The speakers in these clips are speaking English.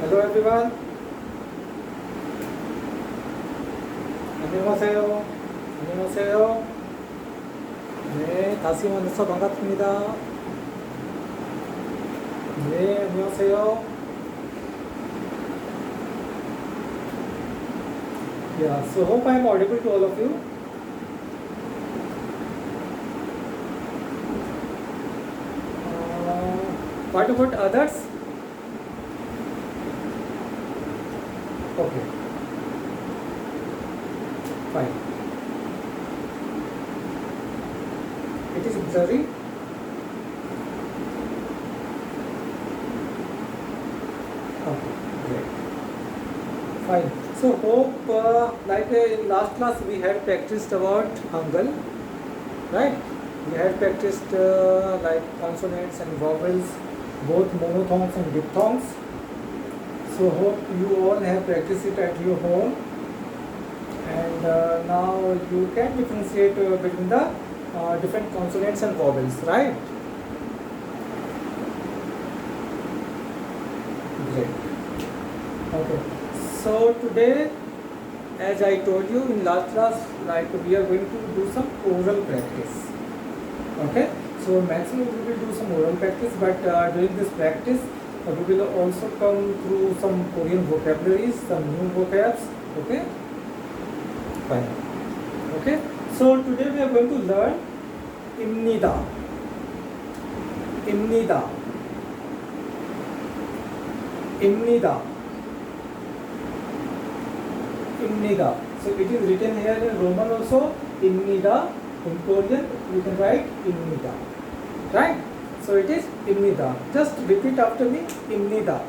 Hello everyone. 안녕하세요. 안녕하세요. 네, 다시 만나서 반갑습니다. 네, 안녕하세요. Yeah, so hope I am audible to all of you. What about others? Okay, fine. It is blurry. Okay, great. Fine. So hope in last class we had practiced about Hangal, right? We had practiced like consonants and vowels, both monophthongs and diphthongs. So hope you all have practiced it at your home, and now you can differentiate between the different consonants and vowels, right? Great. Okay. So today, as I told you in last class, like we are going to do some oral practice. Okay. So maximum we will do some oral practice, but during this practice, we will also come through some Korean vocabularies, some new vocabs. Okay. Fine. Okay. So today we are going to learn imnida. Imnida. Imnida. Imnida. So it is written here in Roman also. Imnida. In Korean we can write imnida. Right? So it is imnida. Just repeat after me. Imnida.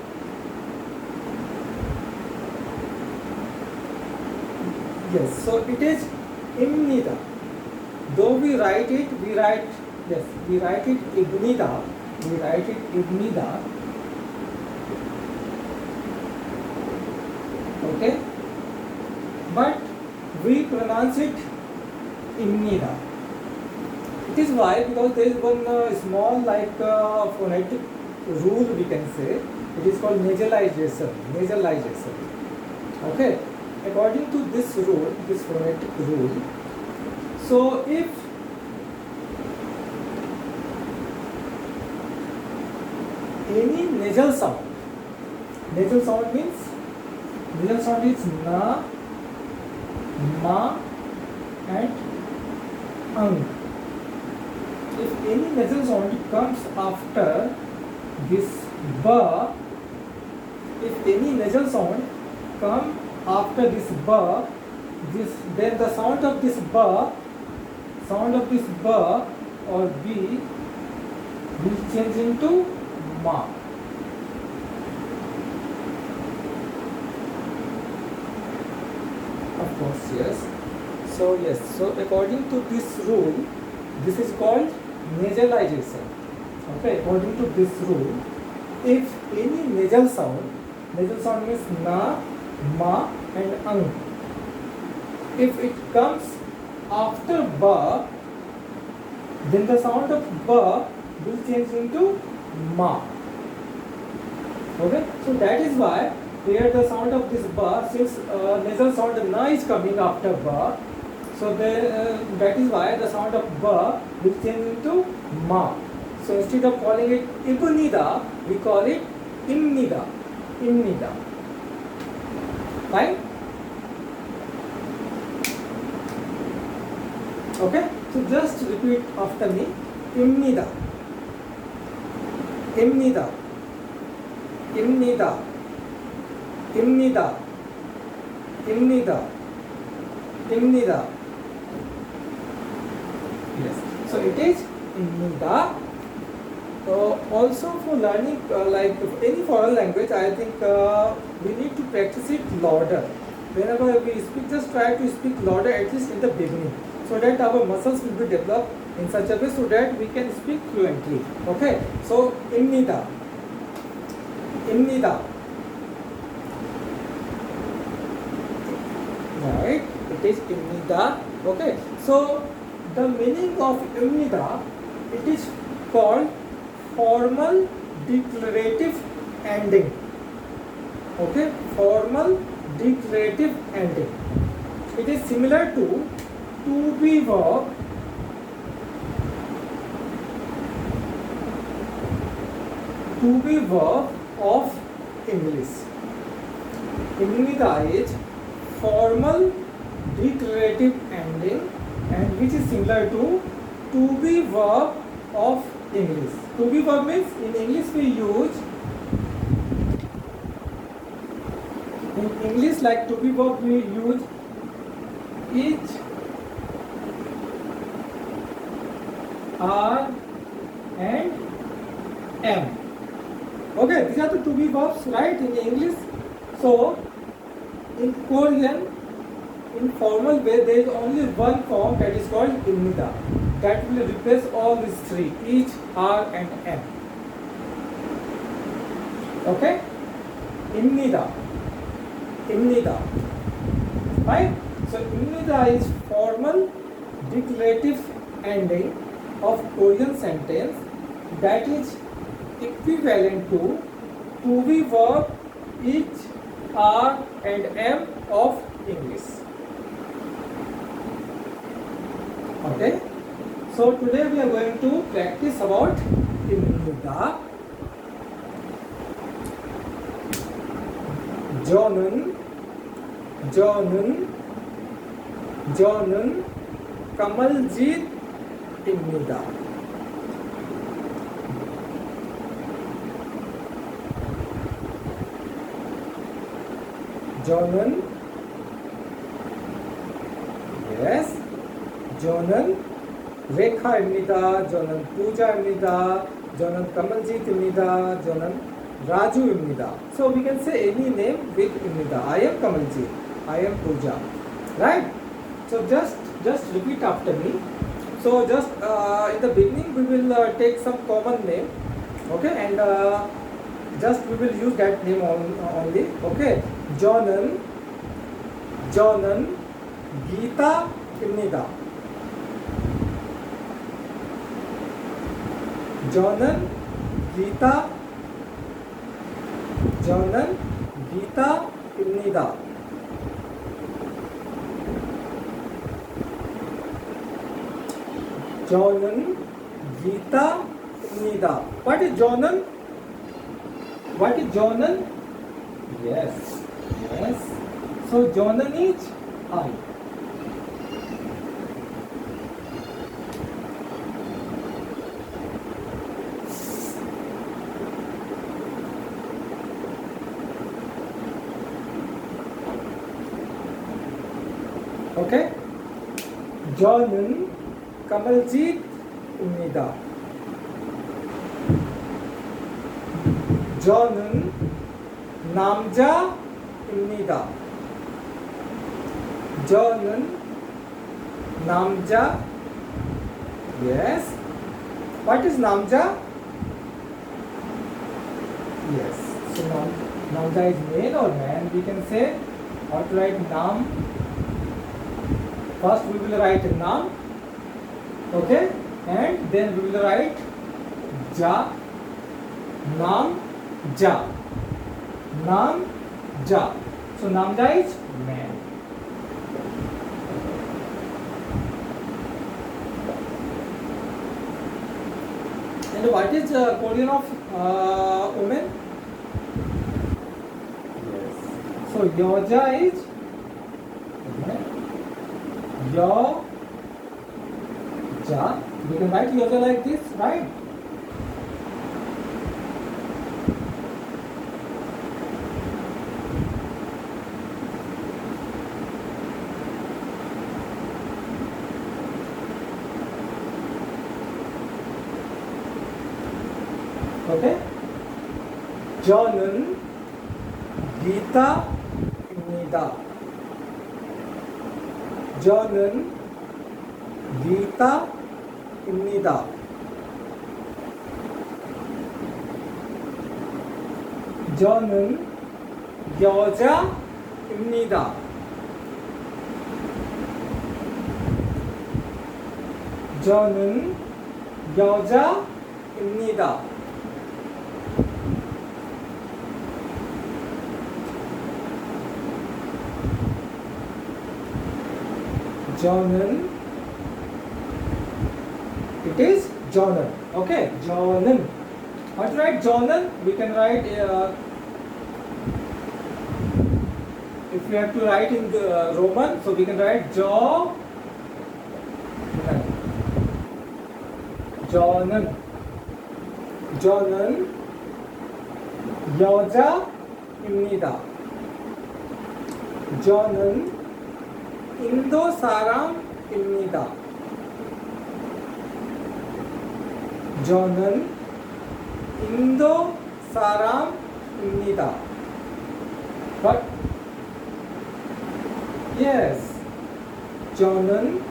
Yes. So it is imnida. Though we write it ibnida. We write it ibnida. Okay. But we pronounce it imnida. It is why, because there is one small phonetic rule we can say. It is called nasalization. Nasalization. Okay. According to this rule, this phonetic rule, so if any nasal sound means nasal sound is na, ma, and ang. If any nasal sound comes after this ba, if any nasal sound come after this ba, then the sound of this ba or b will change into ma. Of course, yes. So according to this rule, this is called nasalization. Okay, according to this rule, if any nasal sound means na, ma, and ang, if it comes after ba, then the sound of ba will change into ma. Okay, so that is why here the sound of this ba, since nasal sound na is coming after ba, so that is why the sound of ba will change into ma. So instead of calling it ibnida, we call it imnida. Imnida. Fine? Okay? So just repeat after me. Imnida. Imnida. Imnida. Imnida. Imnida. Imnida. Yes. So it is imnida. Also for learning like any foreign language, I think we need to practice it louder. Whenever we speak, just try to speak louder at least in the beginning, so that our muscles will be developed in such a way so that we can speak fluently. Okay, so imnida. Imnida. Right, it is imnida. Okay, so the meaning of imnida, it is called formal declarative ending. Okay, formal declarative ending. It is similar to be verb, of English. Innida is formal declarative ending and which is similar to be verb of English. To be verb means in English we use, in English like to be verb we use each, are and am. Okay, these are the to be verbs, right, in English. So in Korean, in formal way, there is only one form that is called innida. That will replace all these three, each, are and am. Okay? Innida. Right? So innida is formal declarative ending of Korean sentence that is equivalent to be verb, each, are and am of English. Okay, so today we are going to practice about innida. 저는 Kamaljeet입니다. 저는, yes, 저는 레카입니다. 저는 부자입니다. 저는 Kamaljeet입니다. 저는 Raju입니다. So we can say any name with 입니다. I am Kamaljeet. I am Pooja. Right? So just repeat after me. So just in the beginning we will take some common name. Okay, and just we will use that name only. Okay. 저는 Geeta입니다. 저는 Geeta입니다. 저는 Geeta입니다. What is 저는? Yes. So 저는 is I. Okay? 저는 Kamaljeet입니다. 저는 남자입니다. 저는 남자. Yes. What is 남자? Yes. So 남자 is male or man? We can say, how to write nam. First we will write nam. Okay, and then we will write ja, nam ja. So namja is man. And what is Korean of woman? Yes. So 여자 is 여자. We can write 여자 like this, right? Okay? 저는 기타입니다. 저는 기타입니다. 저는 여자입니다. 저는 여자입니다. Jonan. It is Jonan. Okay, Jonan. How to write Jonan? We can write, if we have to write in the Roman, so we can write Jonan. Jonan. Jonan. 여자입니다. 저는 인도 사람입니다. 저는 인도 사람입니다. But yes, 저는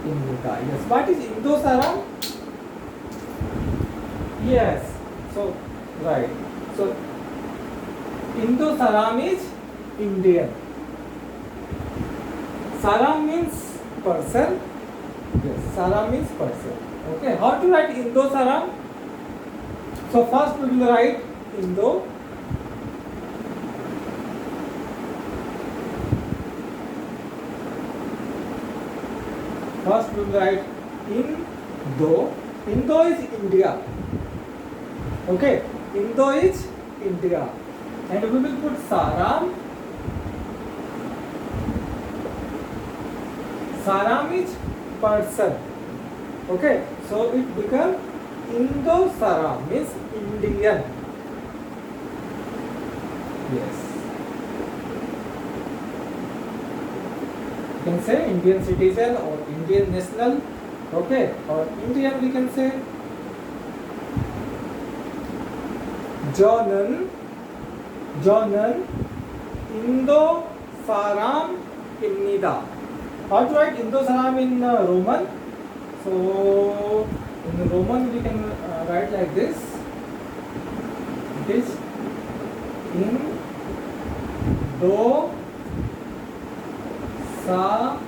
입니다. Yes, what is 인도 사람? Yes, so right. So Indo Saram is Indian. Saram means person. Yes, Saram means person. Okay, how to write Indo Saram? So first we will write Indo. First we will write Indo. Indo is India. Okay, Indo is India, and we will put Saram. Saram is person. Okay, so it becomes Indo Saram means Indian. Yes, you can say Indian citizen or Indian national. Okay, or Indian we can say. 저는 인도 사람입니다. How to write Indo Saram in Roman? So in Roman we can write like this. It is Indo Saram.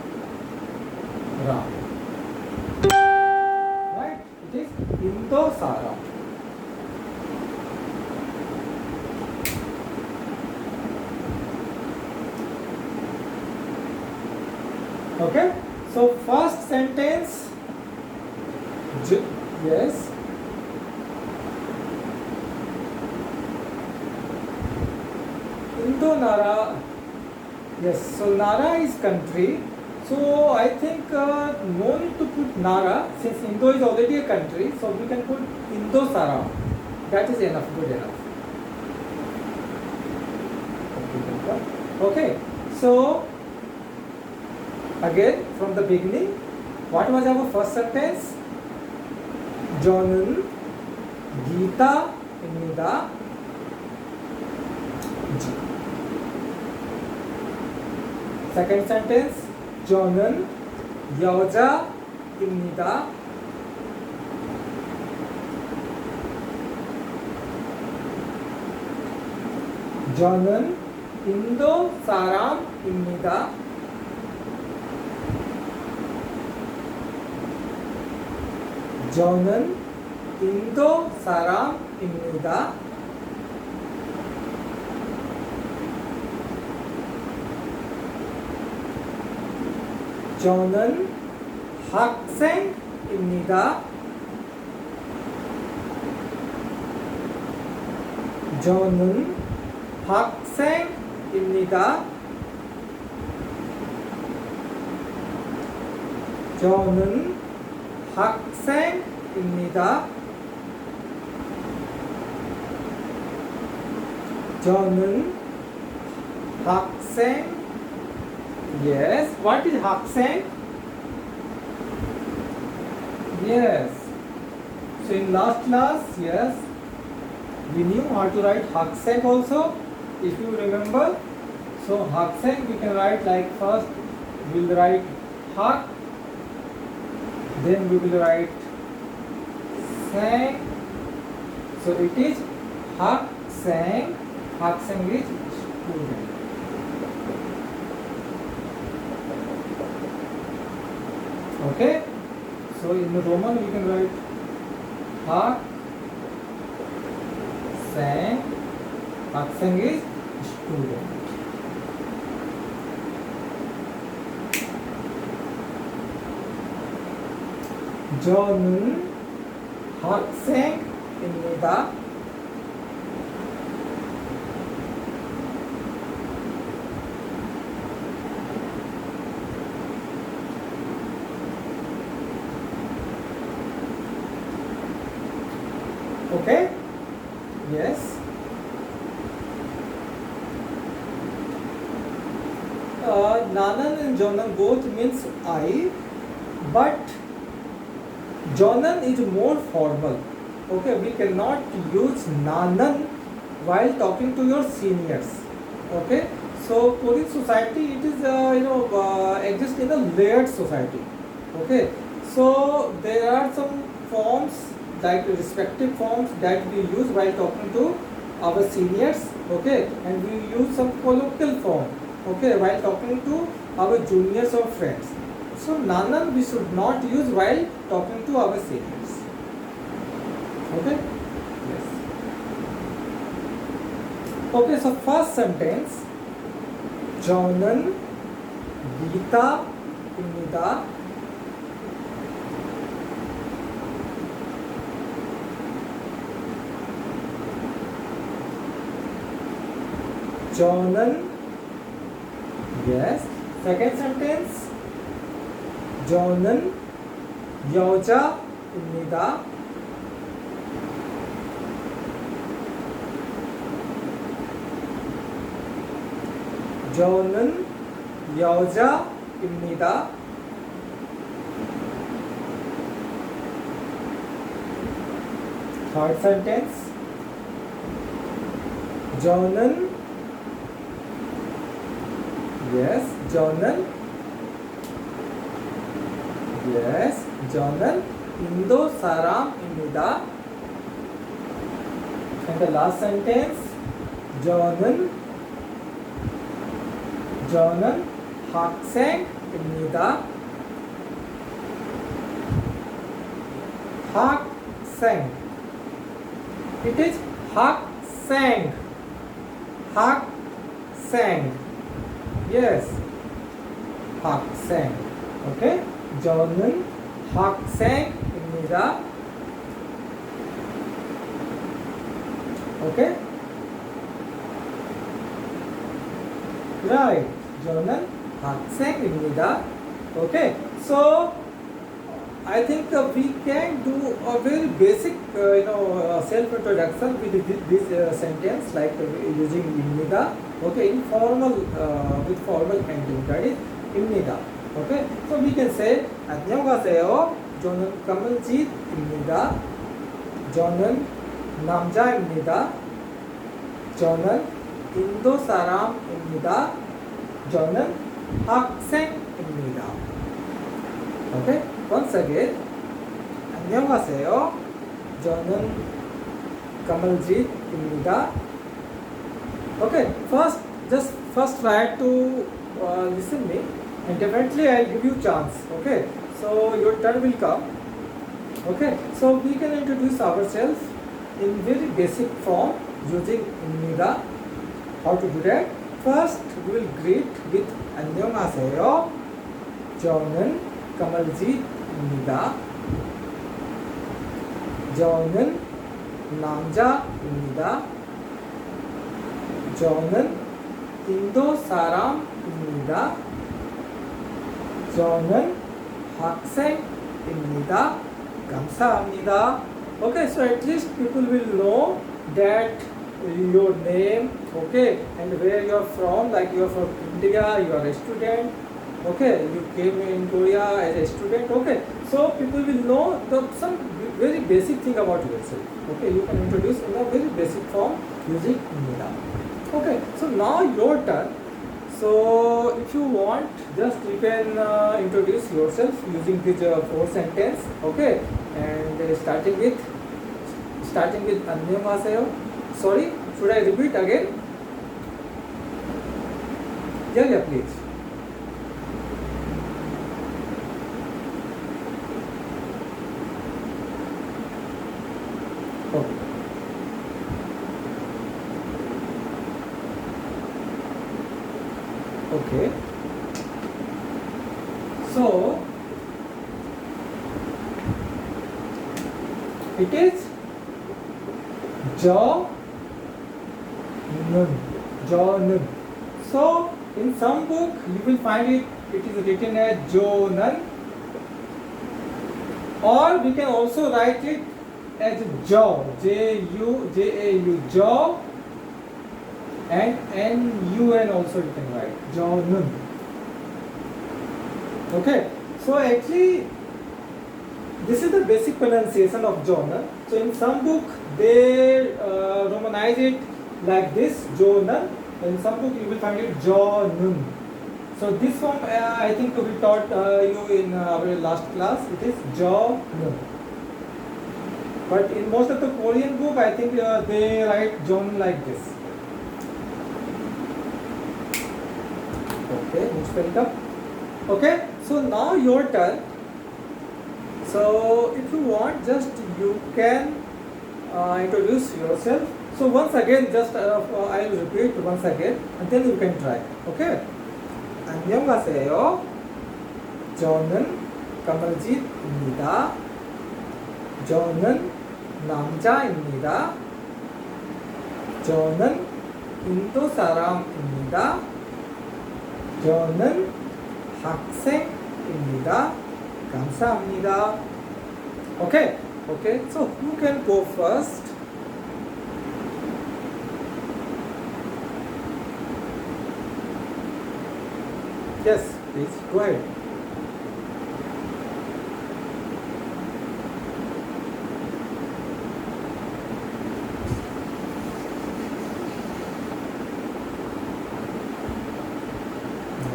Right? It is Indo Saram. Okay, so first sentence, yes, Indo Nara, yes, so Nara is country, so I think no need to put Nara, since Indo is already a country, so we can put Indo Saram, that is enough, good enough. Okay, so again, from the beginning, what was our first sentence? 저는 기타입니다. Second sentence, 저는 여자입니다. 저는 인도 사람입니다. 저는 인도 사람입니다. 저는 학생입니다. 저는 학생입니다. 저는 학생입니다. 저는 학생. Yes. What is 학생? Yes. So in last class, yes, we knew how to write 학생 also. If you remember, so 학생 we can write like first we will write hak, then we will write sang. So it is 학생. Haksen is student. Okay. So in the Roman we can write Haksen. Haksen is student. 저는 학생입니다. Okay? Yes. 나는 and 저는 both means I, but 저는 is more formal. Okay, we cannot use 나는 while talking to your seniors. Okay, so Korean society, it is exists in a layered society. Okay, so there are some forms, like respective forms, that we use while talking to our seniors. Okay, and we use some colloquial form, okay, while talking to our juniors or friends. So nanan we should not use while talking to our seniors. Okay? Yes. Okay, so first sentence, 저는 기타입니다. 저는, yes. Second sentence, 저는 여자입니다. 저는 여자입니다. Third sentence, 저는, yes, 저는, yes, 저는 인도 사람입니다. And the last sentence, 저는 학생입니다. 학생. It is 학생. 학생. Yes. 학생. Okay. 저는 학생입니다. Okay. Right. 저는 학생입니다. Okay. So I think we can do a very basic, self-introduction with this sentence, like using 입니다. Okay, informal with formal ending. That is 입니다. Okay, so we can say 안녕하세요. 저는 까만짓입니다. 저는 남자입니다. 저는 인도 사람입니다. 저는 학생입니다. Okay, once again, 안녕하세요. 저는 까만짓입니다. Okay, first try to listen me, and definitely I'll give you chance. Okay, so your turn will come. Okay, so we can introduce ourselves in very basic form using 입니다. How to do that? First, we will greet with 안녕하세요. 저는 까만짓입니다. 저는 남자입니다. 저는 인도 사람입니다. 저는 학생입니다. 감사합니다. Okay, so at least people will know that your name, okay, and where you are from. Like you are from India, you are a student. Okay, you came in Korea as a student. Okay, so people will know some very basic thing about yourself. Okay, you can introduce in a very basic form using 입니다. Okay, so now your turn. So if you want, just you can introduce yourself using this 4 sentence. Okay, and starting with 안녕하세요. Sorry, should I repeat again? Yeah, please. Okay. Okay. So It is jaw nun. Jaw nun. So in some book you will find it is written as jaw nun, or we can also write it as jaw, J-U-J-A-U, jaw, and N-U-N also you can write, jaw nun. Okay, so actually this is the basic pronunciation of jaw nun. So in some book they romanize it like this, jaw nun. In some book you will find it jaw nun. So this form I think we taught you in our last class. It is jaw nun. But in most of the Korean book, I think they write jaw nun like this. Okay, let's spell it up. Okay, so now your turn. So if you want, just you can introduce yourself. So once again, just I will repeat once again, and then you can try. Okay. 안녕하세요. 저는 까말짓입니다. 저는 남자입니다. 저는 인도 사람입니다. 저는 학생입니다. 감사합니다. Okay, okay. So who can go first? Yes, please go ahead.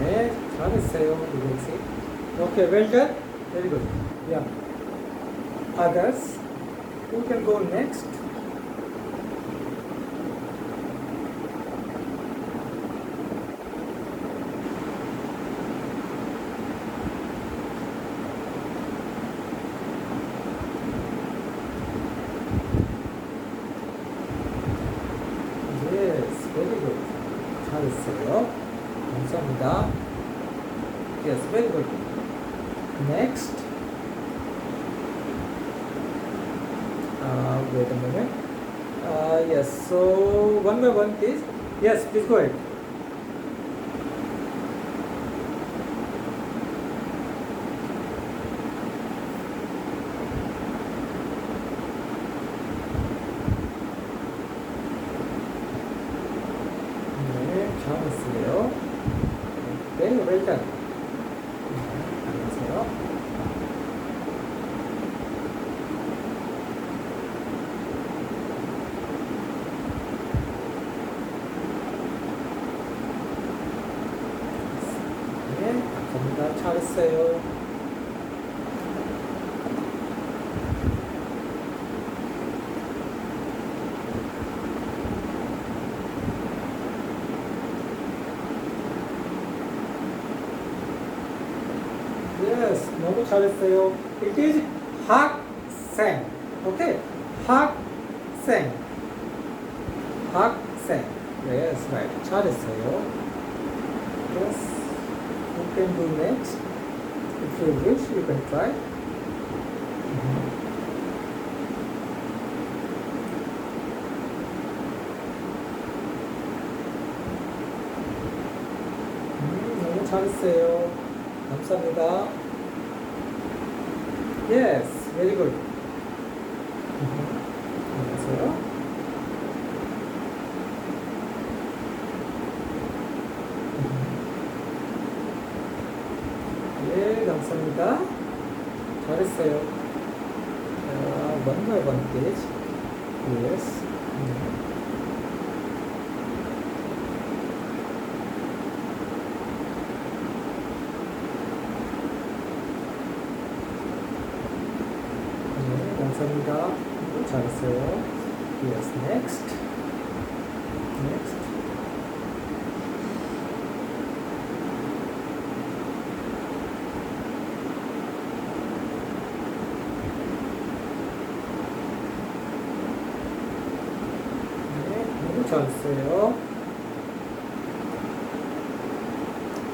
네, 잘했어요. You can see. Okay, well done. Very good. Yeah. Others, who can go next? 잘했어요. 감사합니다. Yes, very good. Next. Wait a minute. Yes, so one by one, please. Yes, please go ahead. 잘했어요. 네, well done. 안녕하세요. 네, 감사합니다. 잘했어요. Yes, 너무 잘했어요. It is 학생. Okay, 학생. 학생. Yes, right. 잘했어요. Yes, you can do next. If you wish, you can try. 너무 잘했어요. 감사합니다. Yes, very good. 안녕하세요. 예, 감사합니다. 잘했어요. One by one page. Yes. 감사합니다. 잘했어요. Yes, next. Next. 네, 너무 잘했어요.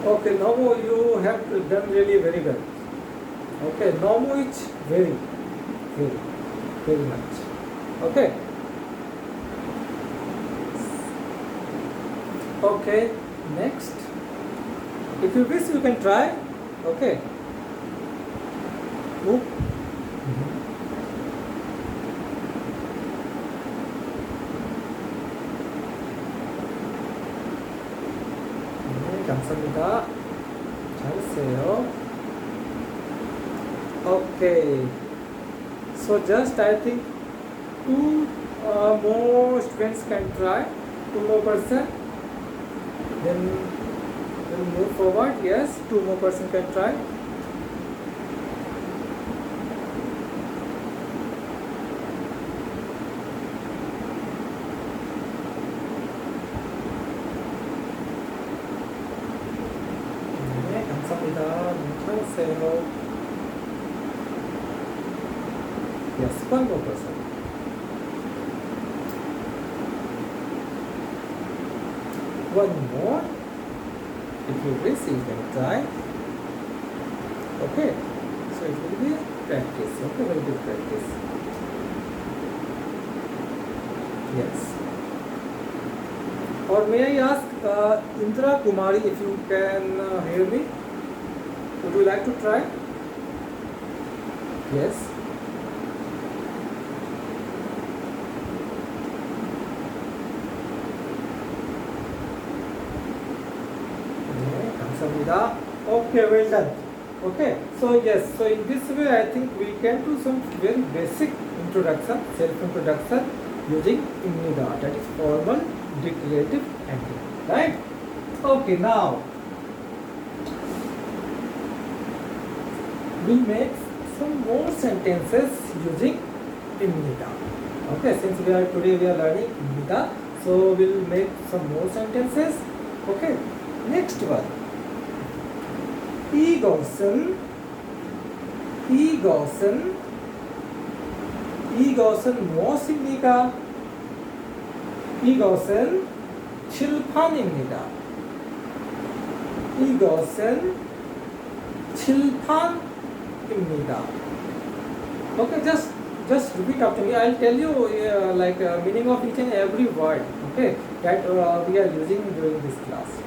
Okay, Nomo, you have done really very well. Okay, Nomo is very. very much. Okay. Okay, next. If you wish, you can try. Okay. Move. 네, 감사합니다. 잘했어요. Okay. So just I think two more students can try. Two more person. Then we'll move forward. Yes, two more person can try. 네, 감사합니다. 잘했어요. Yes, one more person. One more. If you wish, you can try. Okay. So it will be practice. Okay, very good practice. Yes. Or may I ask Indra Kumari if you can hear me? Would you like to try? Yes. Okay, well done. Okay, so yes, so in this way I think we can do some very basic introduction, self-introduction using IMNIDA, that is formal declarative acting, right? Okay, now we make some more sentences using IMNIDA. Okay, since today we are learning IMNIDA, so we'll make some more sentences. Okay, next one. 이것은 무엇입니까? 이것은 칠판입니다. 이것은 칠판입니다. Okay, just repeat after me. I'll tell you meaning of each and every word. Okay, that we are using during this class.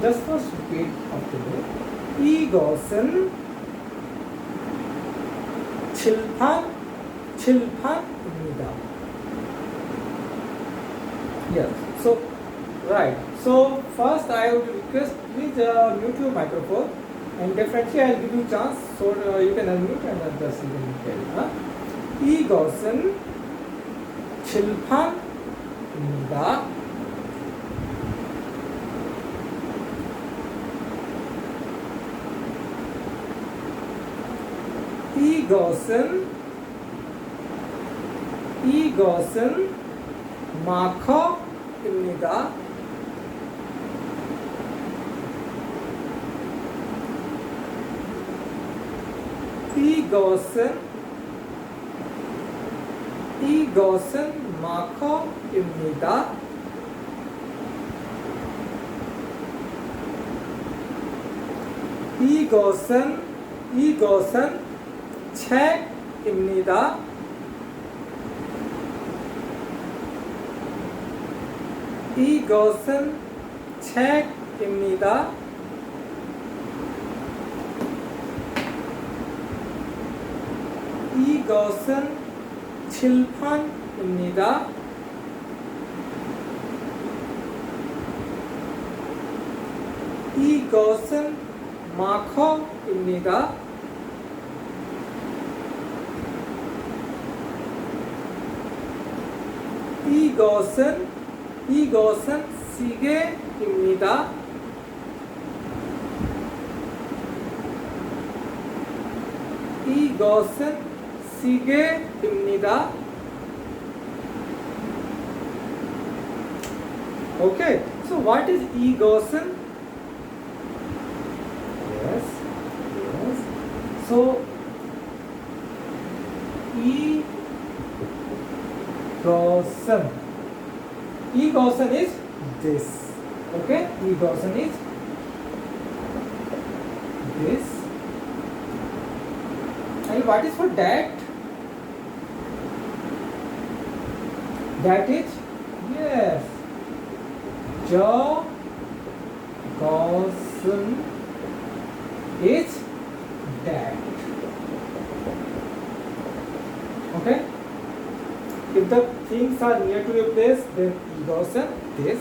Just first repeat after me. 이것은 칠판입니다. Yes. So, right. So first I would request please mute your microphone, and definitely I'll give you chance so you can unmute and just you can tell. 이것은 칠판입니다. 이것은 마커입니다. 이것은 마커입니다. 이것은 책입니다. 이것은 책입니다. 이것은 칠판입니다. 이것은 마커입니다. 이것은 시계입니다. 이것은 시계입니다. Okay, so what is 이것은? Yes. So 이것은 is this. Okay, 이것은 is this. And what is for that? That is, yes, the Gaussian is that. Okay? If the things are near to your place, then E Gaussian, this.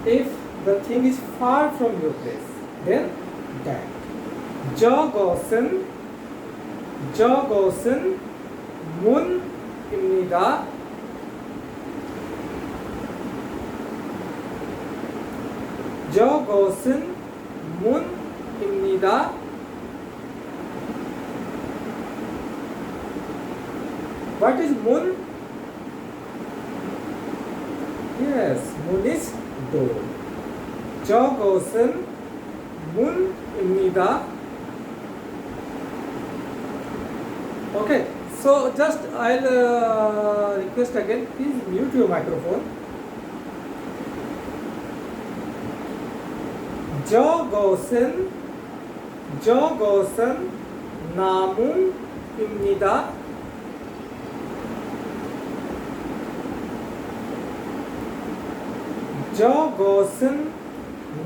If the thing is far from your place, then that. The Gaussian 문입니다. 저것은 문입니다. What is moon? Yes, moon is door. 저것은 문입니다. Okay, so just I'll request again, please mute your microphone. 저것은 나무입니다. 저것은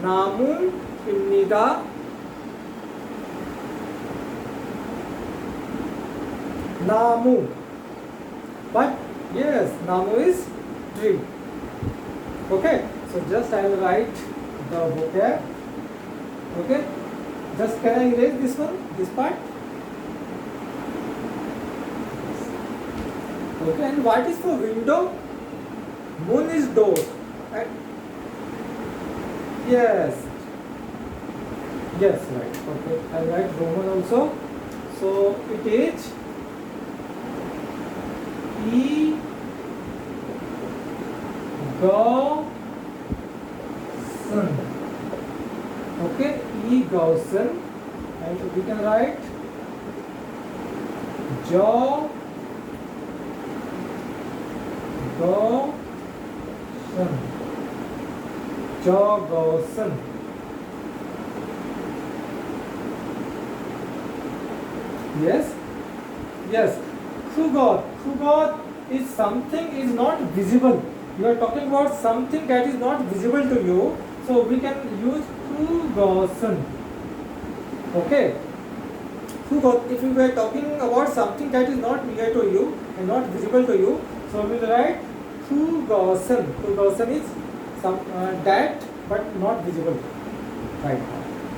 나무입니다. 나무. But yes, 나무 is tree. Okay, so just I will write the vocab. Okay, just can I erase this one, this part? Okay, and what is for window? Moon is door. And yes, yes, right. Okay, I write Roman also. So it is E Gaussian. Okay, E Gaussian, and we can write Gaussian. Gaussian. Yes, yes. Trugoth is something is not visible. You are talking about something that is not visible to you, so we can use Trugoth. Okay. Trugoth, if we were talking about something that is not near to you and not visible to you, so we will write Trugoth. Trugoth is some that but not visible right now.